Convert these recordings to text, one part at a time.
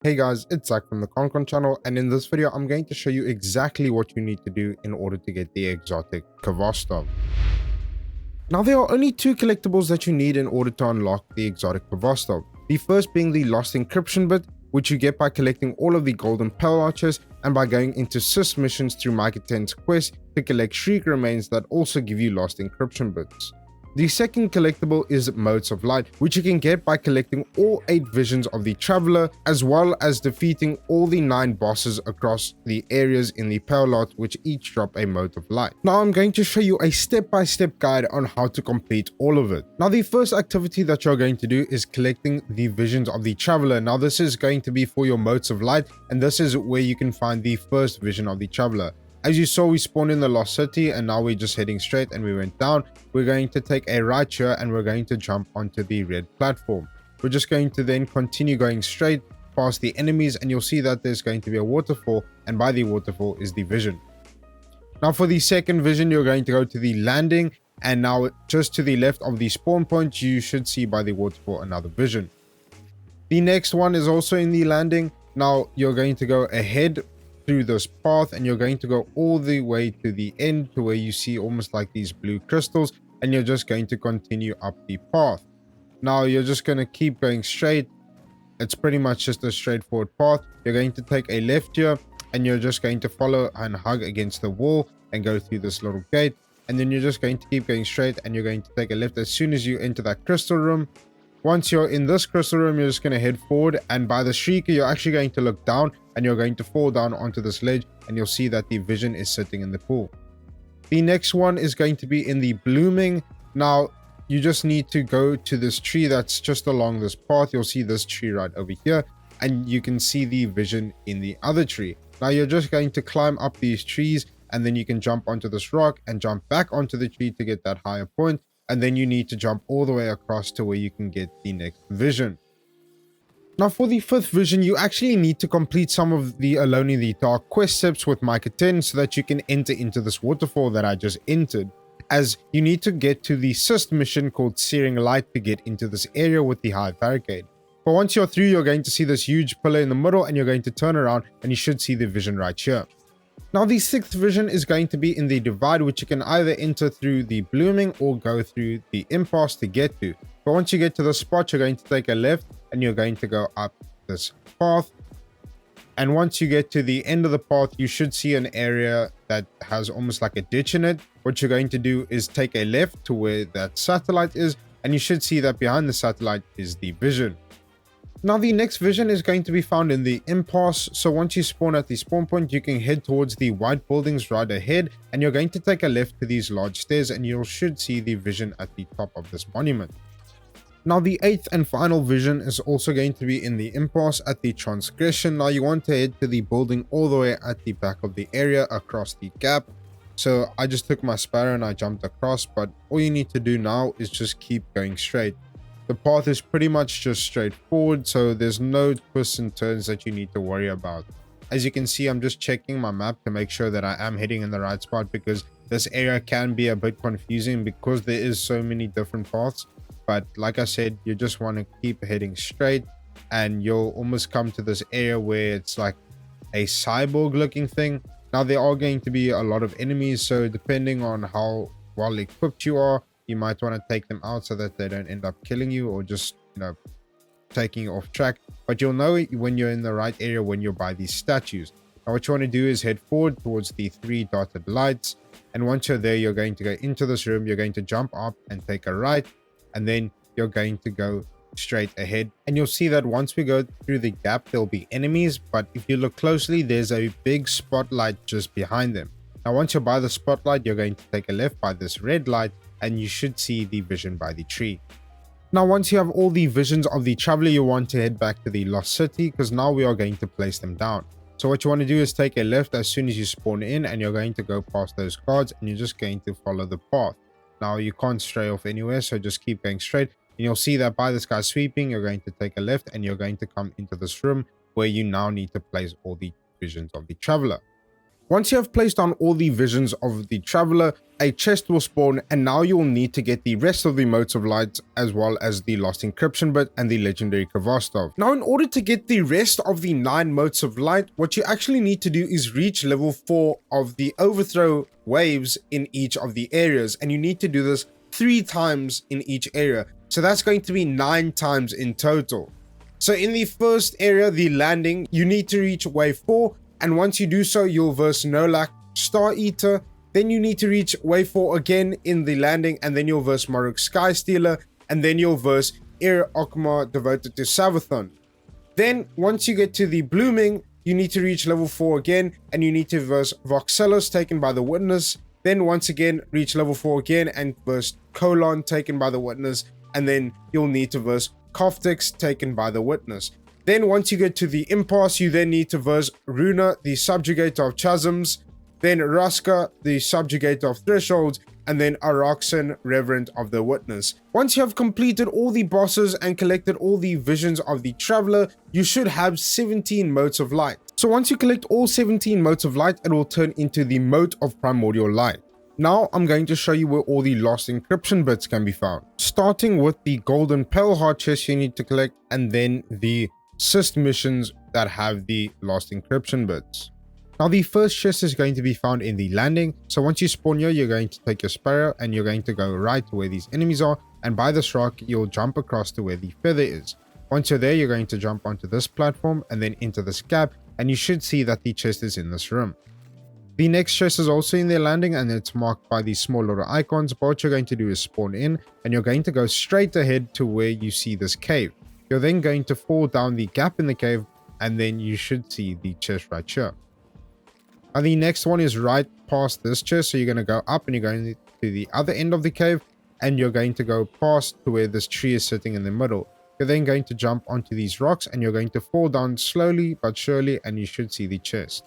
Hey guys, it's Zach from the Concon channel, and in this video I'm going to show you exactly what you need to do in order to get the exotic Khvostov. Now there are only two collectibles that you need in order to unlock the exotic Khvostov. The first being the lost encryption bit, which you get by collecting all of the golden pearl arches and by going into Cyst missions through Micah 10's quest to collect shriek remains that also give you lost encryption bits. The second collectible is Motes of Light, which you can get by collecting all 8 visions of the Traveler, as well as defeating all the 9 bosses across the areas in the Pearl Lot, which each drop a Mote of Light. Now I'm going to show you a step-by-step guide on how to complete all of it. Now the first activity that you're going to do is collecting the visions of the Traveler. Now this is going to be for your Motes of Light, and this is where you can find the first vision of the Traveler. As you saw, we spawned in the Lost City and now we're just heading straight and we went down. We're going to take a right here and we're going to jump onto the red platform. We're just going to then continue going straight past the enemies and you'll see that there's going to be a waterfall, and by the waterfall is the vision. Now for the second vision, you're going to go to the landing, and now just to the left of the spawn point, you should see by the waterfall another vision. The next one is also in the landing. Now you're going to go ahead through this path and you're going to go all the way to the end to where you see almost like these blue crystals, and you're just going to continue up the path. Now you're just going to keep going straight. It's pretty much just a straightforward path. You're going to take a left here and you're just going to follow and hug against the wall and go through this little gate, and then you're just going to keep going straight and you're going to take a left as soon as you enter that crystal room. Once you're in this crystal room, you're just going to head forward, and by the shrieker you're actually going to look down and you're going to fall down onto this ledge, and you'll see that the vision is sitting in the pool. The next one is going to be in the blooming. Now you just need to go to this tree that's just along this path. You'll see this tree right over here, and you can see the vision in the other tree. Now you're just going to climb up these trees, and then you can jump onto this rock and jump back onto the tree to get that higher point. And then you need to jump all the way across to where you can get the next vision. Now for the fifth vision, you actually need to complete some of the Alone in the Dark quest steps with Micah 10 so that you can enter into this waterfall that I just entered, as you need to get to the Cyst mission called Searing Light to get into this area with the high barricade. But once you're through, you're going to see this huge pillar in the middle, and you're going to turn around and you should see the vision right here. Now the sixth vision is going to be in the divide, which you can either enter through the blooming or go through the impasse to get to. But once you get to the spot, you're going to take a left and you're going to go up this path. And once you get to the end of the path, you should see an area that has almost like a ditch in it. What you're going to do is take a left to where that satellite is, and you should see that behind the satellite is the vision. Now the next vision is going to be found in the impasse. So once you spawn at the spawn point, you can head towards the white buildings right ahead, and you're going to take a left to these large stairs, and you should see the vision at the top of this monument. Now the eighth and final vision is also going to be in the impasse at the Transgression. Now you want to head to the building all the way at the back of the area across the gap. So I just took my sparrow and I jumped across, but all you need to do now is just keep going straight. The path is pretty much just straightforward, so there's no twists and turns that you need to worry about. As you can see, I'm just checking my map to make sure that I am heading in the right spot, because this area can be a bit confusing because there is so many different paths. But like I said, you just want to keep heading straight, and you'll almost come to this area where it's like a cyborg looking thing. Now there are going to be a lot of enemies, so depending on how well equipped you are, you might want to take them out so that they don't end up killing you or just, taking you off track. But you'll know it when you're in the right area when you're by these statues. Now what you want to do is head forward towards the 3 dotted lights, and once you're there, you're going to go into this room. You're going to jump up and take a right, and then you're going to go straight ahead, and you'll see that once we go through the gap, there'll be enemies, but if you look closely, there's a big spotlight just behind them. Now once you're by the spotlight, you're going to take a left by this red light, and you should see the vision by the tree. Now once you have all the visions of the Traveler, you want to head back to the Lost City, because now we are going to place them down. So what you want to do is take a left as soon as you spawn in, and you're going to go past those guards, and you're just going to follow the path. Now you can't stray off anywhere, so just keep going straight, and you'll see that by this guy sweeping, you're going to take a left and you're going to come into this room where you now need to place all the visions of the Traveler. Once you have placed on all the visions of the traveler, a chest will spawn, and now you'll need to get the rest of the Motes of Light as well as the Lost Encryption bit and the legendary Khvostov. Now, in order to get the rest of the 9 Motes of Light, what you actually need to do is reach level 4 of the overthrow waves in each of the areas, and you need to do this 3 times in each area. So that's going to be 9 times in total. So in the first area, the landing, you need to reach wave 4, and once you do so, you'll verse Nolak, Star Eater. Then you need to reach wave 4 again in the landing, and then you'll verse Maruk Sky Stealer, and then you'll verse Ir Okma devoted to Savathon. Then once you get to the blooming, you need to reach level 4 again, and you need to verse Voxelos taken by the Witness. Then once again reach level 4 again and verse Colon taken by the Witness, and then you'll need to verse Koftix taken by the Witness. Then once you get to the Impasse, you then need to verse Runa, the Subjugator of Chasms, then Raska, the Subjugator of Thresholds, and then Araxen, Reverend of the Witness. Once you have completed all the bosses and collected all the visions of the Traveler, you should have 17 Motes of Light. So once you collect all 17 Motes of Light, it will turn into the Mote of Primordial Light. Now I'm going to show you where all the Lost Encryption bits can be found. Starting with the Golden Pale Heart chest you need to collect, and then the Cyst missions that have the Lost Encryption bits. Now the first chest is going to be found in the landing. So once you spawn here, you're going to take your sparrow and you're going to go right to where these enemies are, and by this rock you'll jump across to where the feather is. Once you're there, you're going to jump onto this platform and then into this gap, and you should see that the chest is in this room. The next chest is also in their landing, and it's marked by these small little icons. But what you're going to do is spawn in, and you're going to go straight ahead to where you see this cave. You're then going to fall down the gap in the cave, and then you should see the chest right here. And the next one is right past this chest, so you're going to go up and you're going to the other end of the cave, and you're going to go past to where this tree is sitting in the middle. You're then going to jump onto these rocks, and you're going to fall down slowly but surely, and you should see the chest.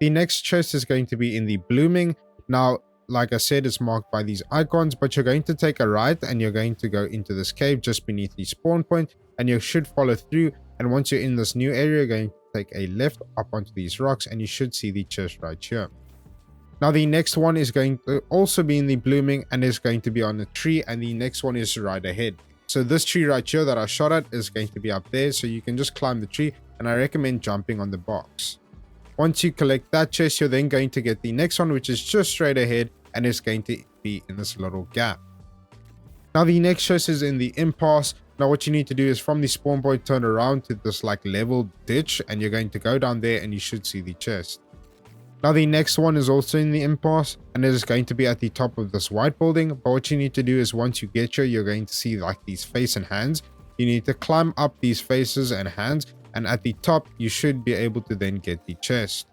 The next chest is going to be in the blooming. Now, like I said, it's marked by these icons, but you're going to take a right and you're going to go into this cave just beneath the spawn point, and you should follow through. And once you're in this new area, you're going to take a left up onto these rocks, and you should see the chest right here. Now the next one is going to also be in the blooming, and is going to be on a tree, and the next one is right ahead. So this tree right here that I shot at is going to be up there, so you can just climb the tree, and I recommend jumping on the box. Once you collect that chest, you're then going to get the next one, which is just straight ahead, and is going to be in this little gap. Now the next chest is in the Impasse. Now what you need to do is from the spawn point, turn around to this like level ditch, and you're going to go down there, and you should see the chest. Now the next one is also in the Impasse, and it is going to be at the top of this white building. But what you need to do is once you get here, you're going to see like these face and hands. You need to climb up these faces and hands, and at the top you should be able to then get the chest.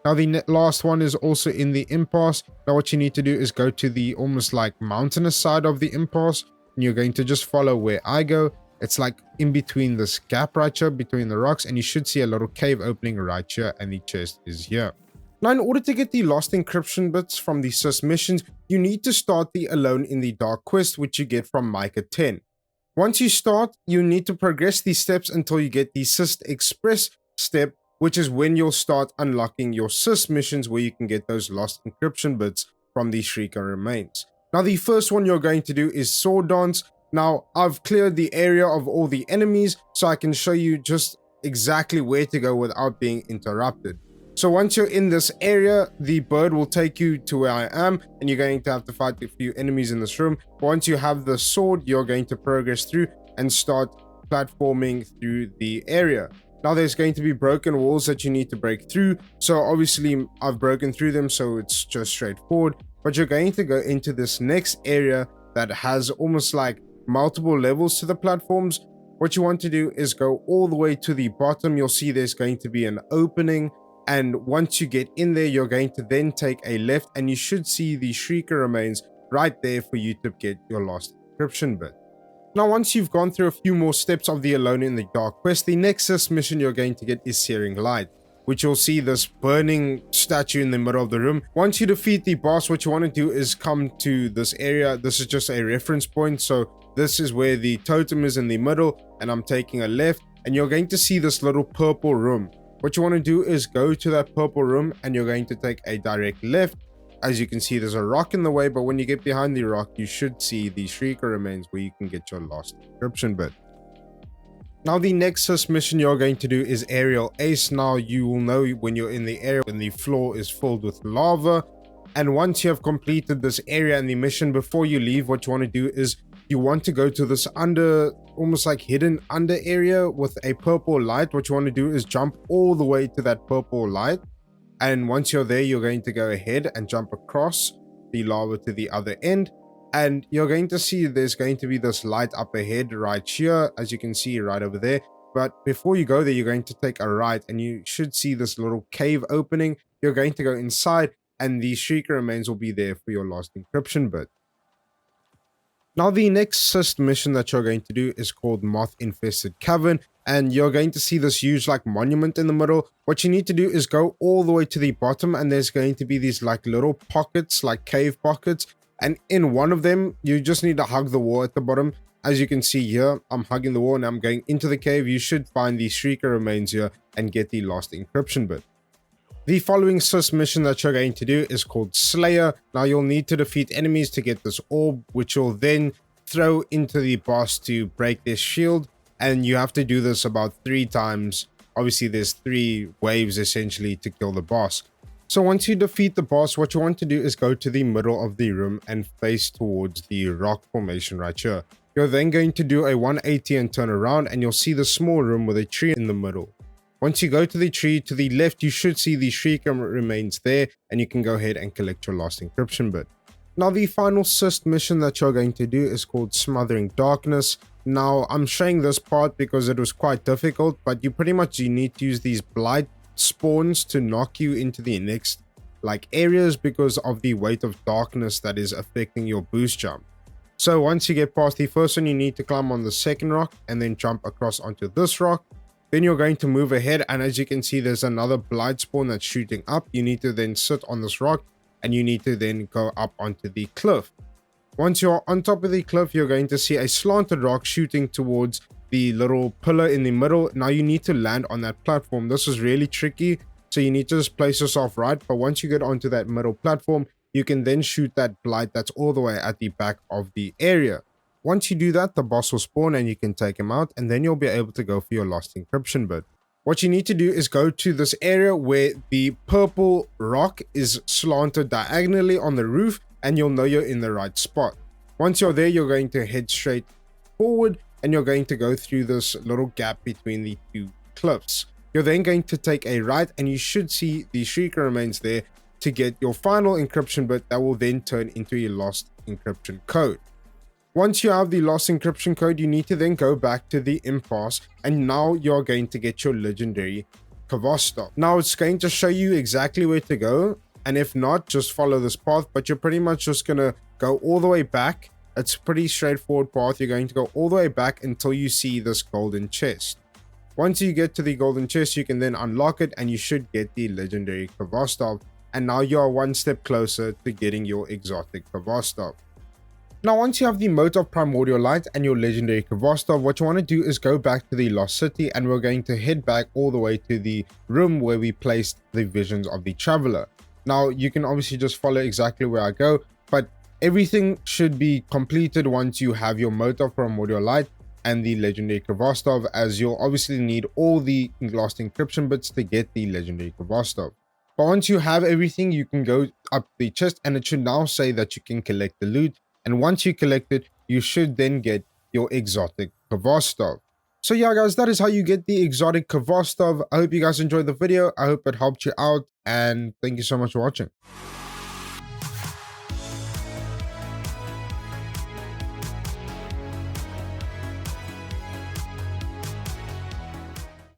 Now the last one is also in the Impasse. Now what you need to do is go to the almost like mountainous side of the Impasse, and you're going to just follow where I go. It's like in between this gap right here between the rocks, and you should see a little cave opening right here, and the chest is here. Now in order to get the Lost Encryption bits from the Cyst missions, you need to start the Alone in the Dark quest, which you get from Micah 10. Once you start, you need to progress these steps until you get the Cyst Express step, which is when you'll start unlocking your Cyst missions, where you can get those Lost Encryption bits from the Shrieker Remains. Now the first one you're going to do is Sword Dance. Now I've cleared the area of all the enemies, so I can show you just exactly where to go without being interrupted. So once you're in this area, the bird will take you to where I am, and you're going to have to fight a few enemies in this room. Once you have the sword, you're going to progress through and start platforming through the area. Now there's going to be broken walls that you need to break through. So obviously I've broken through them, so it's just straightforward. But you're going to go into this next area that has almost like multiple levels to the platforms. What you want to do is go all the way to the bottom. You'll see there's going to be an opening, and once you get in there, you're going to then take a left, and you should see the Shrieker Remains right there for you to get your Lost Encryption bit. Now once you've gone through a few more steps of the Alone in the Dark quest, the next Cyst mission you're going to get is Searing Light, which you'll see this burning statue in the middle of the room. Once you defeat the boss, what you want to do is come to this area. This is just a reference point, so this is where the totem is in the middle, and I'm taking a left, and you're going to see this little purple room. What you want to do is go to that purple room and you're going to take a direct left. As you can see, there's a rock in the way, but when you get behind the rock, you should see the Shrieker remains where you can get your last encryption bit. Now, the next Cyst mission you're going to do is Ariel Ace. Now, you will know when you're in the area when the floor is filled with lava. And once you have completed this area and the mission, before you leave, what you want to do is you want to go to this almost like hidden under area with a purple light. What you want to do is jump all the way to that purple light. And once you're there, you're going to go ahead and jump across the lava to the other end. And you're going to see there's going to be this light up ahead right here, as you can see right over there. But before you go there, you're going to take a right and you should see this little cave opening. You're going to go inside and the Shrieker remains will be there for your last encryption bit. Now, the next Cyst mission that you're going to do is called Moth-Infested Cavern, and you're going to see this huge like monument in the middle. What you need to do is go all the way to the bottom, and there's going to be these like little pockets, like cave pockets, and in one of them, you just need to hug the wall at the bottom. As you can see here, I'm hugging the wall and I'm going into the cave. You should find the Shrieker remains here and get the last encryption bit. The following Cyst mission that you're going to do is called Slayer. Now, you'll need to defeat enemies to get this orb, which you'll then throw into the boss to break their shield. And you have to do this about 3 times. Obviously, there's 3 waves essentially to kill the boss. So once you defeat the boss, what you want to do is go to the middle of the room and face towards the rock formation right here. You're then going to do a 180 and turn around, and you'll see the small room with a tree in the middle. Once you go to the tree to the left, you should see the Shrieker remains there, and you can go ahead and collect your last encryption bit. Now, the final Cyst mission that you're going to do is called Smothering Darkness. Now, I'm showing this part because it was quite difficult, but you need to use these blight spawns to knock you into the next areas because of the weight of darkness that is affecting your boost jump. So once you get past the first one, you need to climb on the second rock and then jump across onto this rock. Then you're going to move ahead, and as you can see, there's another blight spawn that's shooting up. You need to then sit on this rock, and you need to then go up onto the cliff. Once you're on top of the cliff, you're going to see a slanted rock shooting towards the little pillar in the middle. Now, you need to land on that platform. This is really tricky, so you need to just place yourself right. But once you get onto that middle platform, you can then shoot that blight that's all the way at the back of the area. Once you do that, the boss will spawn and you can take him out, and then you'll be able to go for your last encryption bit. What you need to do is go to this area where the purple rock is slanted diagonally on the roof, and you'll know you're in the right spot. Once you're there, you're going to head straight forward and you're going to go through this little gap between the 2 cliffs. You're then going to take a right, and you should see the Shrieker remains there to get your final encryption bit that will then turn into your lost encryption code. Once you have the lost encryption code, you need to then go back to the Impasse, and now you're going to get your legendary Khvostov. Now, it's going to show you exactly where to go, and if not, just follow this path, but you're pretty much just going to go all the way back. It's a pretty straightforward path. You're going to go all the way back until you see this golden chest. Once you get to the golden chest, you can then unlock it, and you should get the legendary Khvostov, and now you're 1 step closer to getting your exotic Khvostov. Now, once you have the Mote of Primordial Light and your legendary Khvostov, what you want to do is go back to the Lost City, and we're going to head back all the way to the room where we placed the visions of the Traveler. Now, you can obviously just follow exactly where I go, but everything should be completed once you have your Mote of Primordial Light and the legendary Khvostov, as you'll obviously need all the lost encryption bits to get the legendary Khvostov. But once you have everything, you can go up the chest, and it should now say that you can collect the loot. And once you collect it, you should then get your exotic Khvostov. So yeah, guys, that is how you get the exotic Khvostov. I hope you guys enjoyed the video. I hope it helped you out, and thank you so much for watching.